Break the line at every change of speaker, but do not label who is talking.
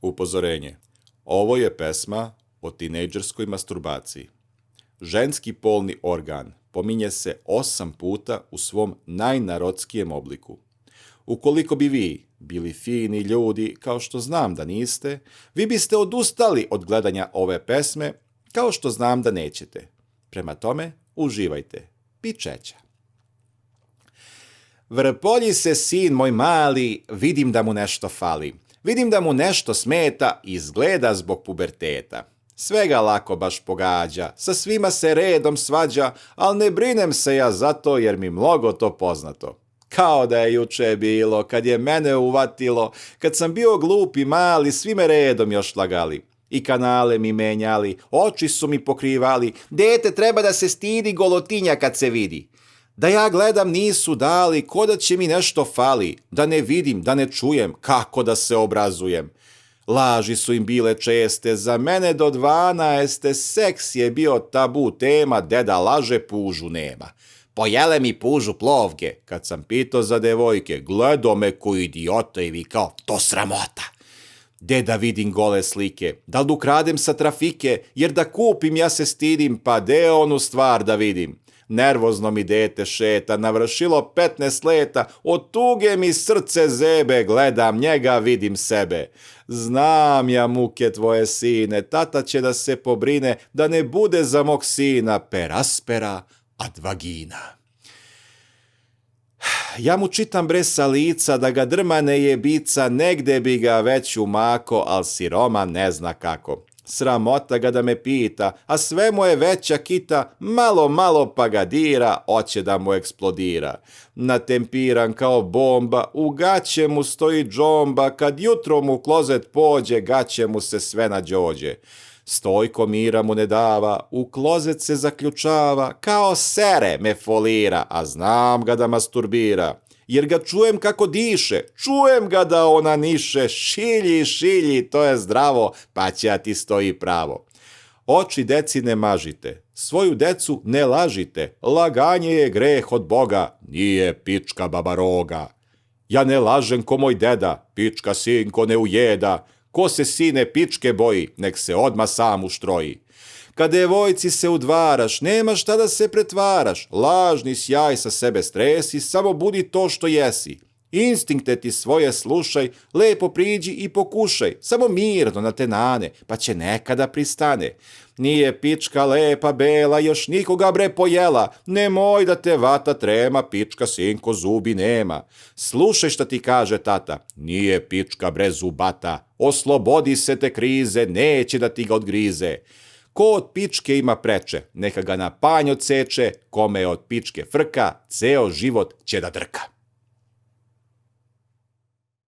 Upozorenje. Ovo je pesma o tinejdžerskoj masturbaciji. Ženski polni organ pominje se 8 puta u svom najnarodskijem obliku. Ukoliko bi vi bili fini ljudi, kao što znam da niste, vi biste odustali od gledanja ove pesme, kao što znam da nećete. Prema tome, uživajte. Pičeća. Vrpolji se sin moj mali, vidim da mu nešto fali. Vidim da mu nešto smeta i izgleda zbog puberteta. Sve ga lako baš pogađa, sa svima se redom svađa, al ne brinem se ja zato jer mi mnogo to poznato. Kao da je juče bilo, kad je mene uvatilo, kad sam bio glup i mali, svi me redom još lagali. I kanale mi menjali, oči su mi pokrivali, dete treba da se stidi golotinja kad se vidi. Da ja gledam nisu dali, ko da će mi nešto fali, da ne vidim, da ne čujem, kako da se obrazujem. Laži su im bile česte, za mene do 12 seks je bio tabu tema, deda laže pužu nema. Pojele mi pužu plovke, kad sam pitao za devojke, gledao me ko idiota i vikao, to sramota. Deda vidim gole slike, da li ukradem sa trafike, jer da kupim ja se stidim, pa de onu stvar da vidim. Nervozno mi dete šeta, navršilo 15 leta, od tuge mi srce zebe, gledam njega, vidim sebe. Znam ja muke tvoje sine, tata će da se pobrine, da ne bude za mog sina per aspera ad vagina. Ja mu čitam bre sa lica, da ga drmane jebica, negde bi ga već umako, al siroma ne zna kako. Sramota ga da me pita, a sve mu je veća kita, malo pa ga dira, oće da mu eksplodira. Natempiran kao bomba, u gaće mu stoji džomba, kad jutro mu klozet pođe, gaće mu se sve nađođe. Stojko mira mu ne dava, u klozet se zaključava, kao sere me folira, a znam ga da masturbira. Jer ga čujem kako diše, čujem ga da ona niše, šilji, to je zdravo, pa će ti stoji pravo. Oči deci ne mažite, svoju decu ne lažite, laganje je greh od Boga, nije pička baba roga. Ja ne lažem ko moj deda, pička sinko ne ujeda, ko se sine pičke boji, nek se odma sam uštroji. Kad devojci se udvaraš, nema šta da se pretvaraš, lažni sjaj sa sebe stresi, samo budi to što jesi. Instinkte ti svoje slušaj, lepo priđi i pokušaj, samo mirno na te nane, pa će nekada pristane. Nije pička lepa, bela, još nikoga bre pojela, nemoj da te vata trema, pička sinko zubi nema. Slušaj šta ti kaže tata, nije pička bre zubata, oslobodi se te krize, neće da ti ga odgrize. Ko od pičke ima preče, neka ga na panj odseče, kome od pičke frka, ceo život će da drka.